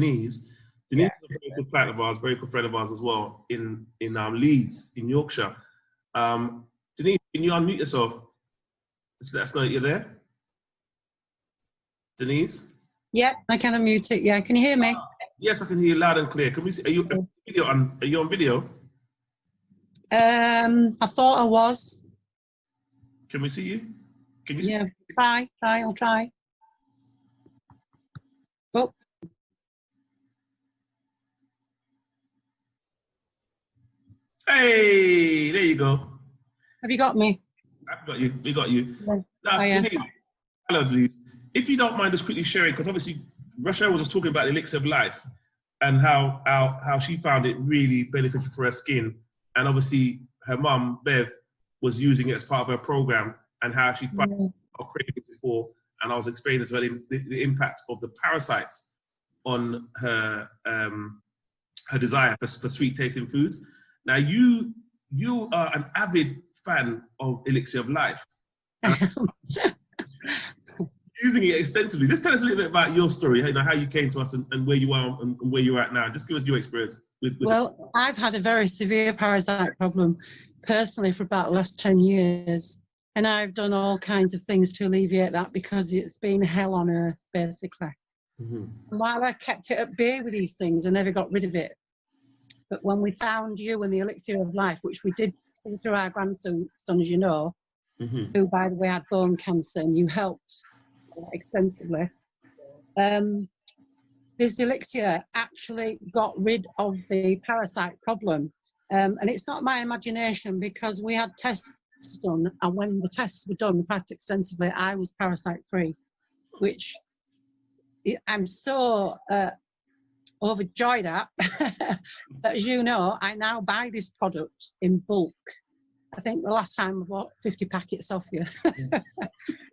Denise. Denise is a very good client of ours, very good friend of ours as well, in Leeds, in Yorkshire. Denise, can you unmute yourself? Just let us know that you're there. Denise? Yep, I can unmute it. Yeah, can you hear me? Yes, I can hear you loud and clear. Can we see? Are you on video? I thought I was. Can we see you? Can you see? Yeah, I'll try. Oh. Hey, there you go. Have you got me? I've got you. We got you. Yeah. Now, Denise, hello, Denise. If you don't mind just quickly sharing, because obviously Rochelle was just talking about the Elixir of Life and how she found it really beneficial for her skin. And obviously her mum, Bev, was using it as part of her program, and how she found her cravings before. And I was explaining as well the impact of the parasites on her her desire for sweet tasting foods. Now you are an avid fan of Elixir of Life. Using it extensively. Just tell us a little bit about your story, you know, how you came to us and where you are and where you're at now. Just give us your experience with Well, I've had a very severe parasite problem personally for about the last 10 years. And I've done all kinds of things to alleviate that because it's been hell on earth, basically. And while I kept it at bay with these things, I never got rid of it. But when we found you and the Elixir of Life, which we did see through our grandson, as you know, who, by the way, had bone cancer, and you helped extensively. This elixir actually got rid of the parasite problem. And it's not my imagination, because we had tests done, and when the tests were done quite extensively, I was parasite free, which I'm so overjoyed at. That, as you know, I now buy this product in bulk. I think the last time I bought 50 packets off you.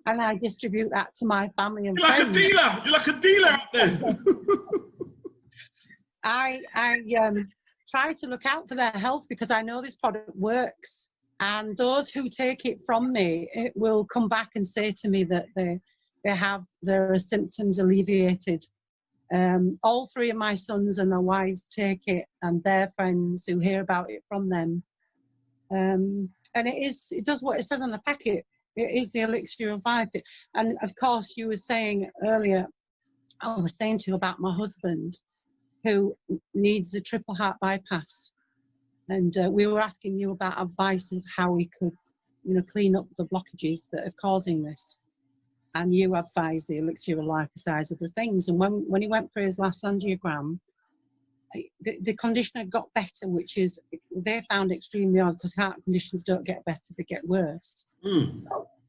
And I distribute that to my family and friends. Like a dealer. You're like a dealer out there. I try to look out for their health, because I know this product works. And those who take it from me, it will come back and say to me that they have their symptoms alleviated. All three of my sons and their wives take it, and their friends who hear about it from them. And it does what it says on the packet. It is the Elixir of Life. And of course, you were saying earlier, I was saying to you about my husband, who needs a triple heart bypass. And we were asking you about advice of how we could, you know, clean up the blockages that are causing this. And you advised the Elixir of Life besides other things. And when he went for his last angiogram, the condition had got better, which is, they found extremely odd, because heart conditions don't get better, they get worse.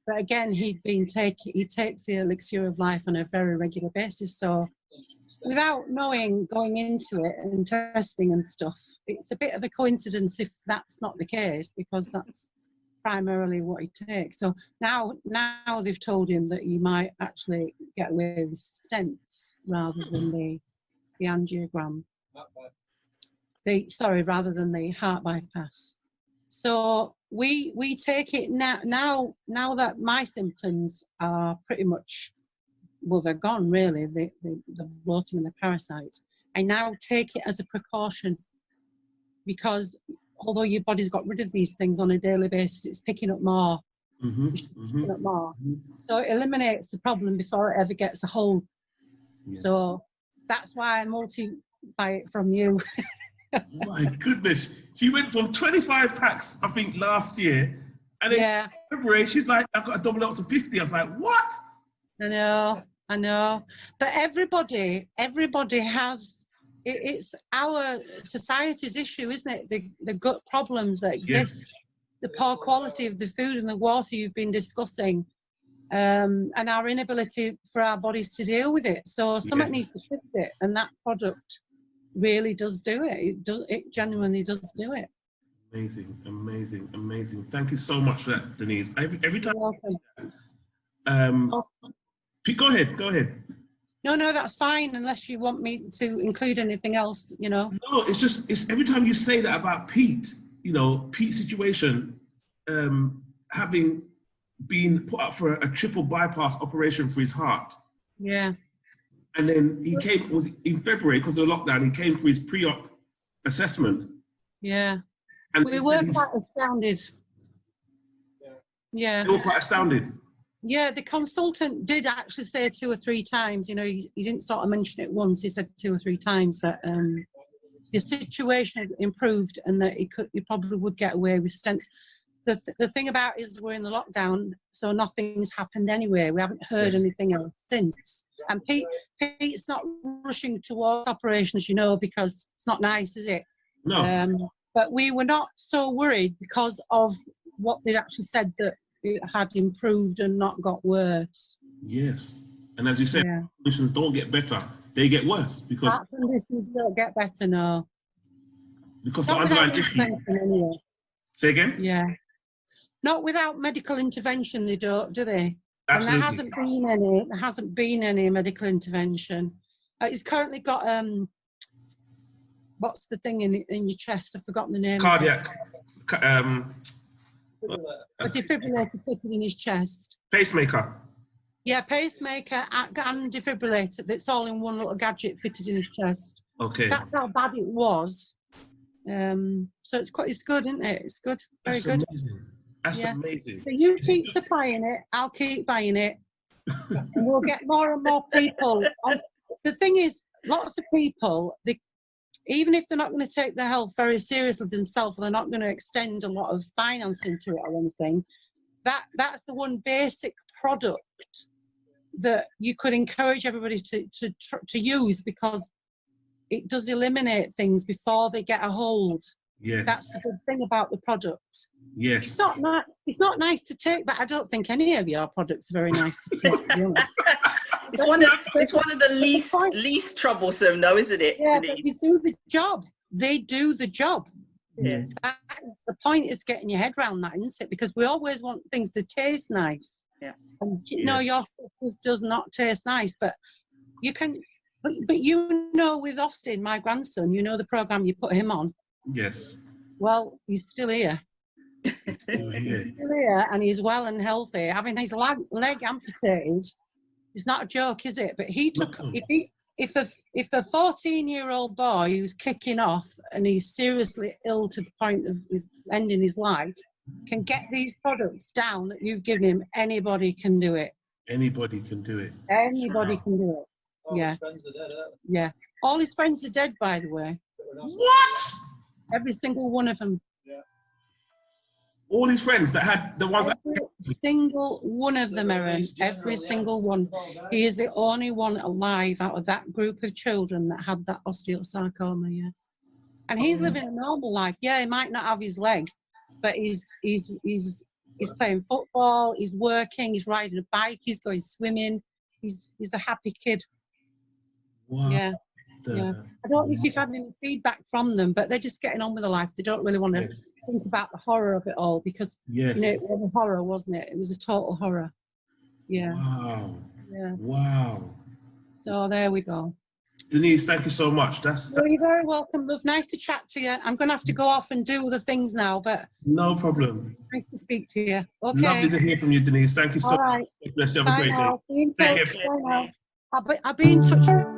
But again, he takes the Elixir of Life on a very regular basis. So without knowing, going into it and testing and stuff, it's a bit of a coincidence if that's not the case, because that's primarily what he takes. So now they've told him that he might actually get away with stents rather than the angiogram. Rather than the heart bypass. So we take it now that my symptoms are pretty much, well, they're gone really, the bloating and the parasites. I now take it as a precaution, because although your body's got rid of these things on a daily basis, it's picking up more. Picking up more. So it eliminates the problem before it ever gets a hold. So that's why I multi-buy it from you. My goodness. She went from 25 packs, I think, last year. And in February, she's like, I've got to double up to 50. I was like, what? I know. But everybody has, it's our society's issue, isn't it? The gut problems that exist, the poor quality of the food and the water you've been discussing, and our inability for our bodies to deal with it. So something needs to shift it, and that product really does do it. It genuinely does do it. Amazing, amazing, amazing. Thank you so much for that, Denise. Every time. You're welcome. Go ahead. No, that's fine, unless you want me to include anything else, you know. No, it's every time you say that about Pete, you know, Pete's situation, having been put up for a triple bypass operation for his heart. Yeah. And then he came, was in February, because of the lockdown, he came for his pre-op assessment. Yeah. And We were quite astounded. Yeah. They were quite astounded. Yeah, the consultant did actually say 2 or 3 times, you know, he didn't sort of mention it once, he said 2 or 3 times that your situation had improved and that you probably would get away with stents. The thing about it is we're in the lockdown, so nothing's happened anyway. We haven't heard anything else since. And Pete's not rushing towards operations, you know, because it's not nice, is it? No. But we were not so worried because of what they'd actually said, that it had improved and not got worse. Yes. And as you said, conditions don't get better, they get worse, because heart conditions don't get better, no. Because not the underlying issue. Anyway. Say again? Yeah. Not without medical intervention, they don't, do they? Absolutely. And there hasn't been any medical intervention. It's currently got what's the thing in your chest? I've forgotten the name. Cardiac. A defibrillator fitted in his chest. Pacemaker. Yeah, pacemaker and defibrillator. That's all in one little gadget fitted in his chest. Okay. That's how bad it was. So it's good, isn't it? It's good, very good. Amazing. That's amazing. So you keep supplying it, I'll keep buying it, and we'll get more and more people. The thing is, lots of people, even if they're not going to take their health very seriously themselves, they're not going to extend a lot of financing to it or anything. That's the one basic product that you could encourage everybody to use, because it does eliminate things before they get a hold. Yes. That's the good thing about the product. Yes. It's not nice to take, but I don't think any of your products are very nice to take. To be honest. It's one of the least troublesome, though, isn't it? Yeah, but they do the job. They do the job. Yes. The point is getting your head around that, isn't it? Because we always want things to taste nice. Yeah. And no, your stuff does not taste nice, but you can. But you know, with Austin, my grandson, you know the program you put him on. Yes. Well, he's still here. He's still here. He's still here, and he's well and healthy. Having his leg amputated, it's not a joke, is it? But he took if a 14-year-old boy who's kicking off and he's seriously ill to the point of ending his life can get these products down that you've given him, anybody can do it. Anybody can do it. Anybody can do it. All his friends are dead, aren't they? Yeah. All his friends are dead, by the way. What? Every single one of them. Yeah. All his friends that had the ones Every single one of them, Erin. Every single one. He is the only one alive out of that group of children that had that osteosarcoma. Yeah. And he's living a normal life. Yeah, he might not have his leg, but he's playing football. He's working. He's riding a bike. He's going swimming. He's a happy kid. Wow. Yeah. Yeah. I don't know if you've had any feedback from them, but they're just getting on with their life. They don't really want to think about the horror of it all, because you know, it was a horror, wasn't it? It was a total horror. Yeah. Wow. Yeah. Wow. So there we go. Denise, thank you so much. Well, you're very welcome, love. Nice to chat to you. I'm going to have to go off and do other things now, but no problem. Nice to speak to you. Okay. Lovely to hear from you, Denise. Thank you so much. God bless you. Have a great day. Be in touch. Bye now. I'll be in touch.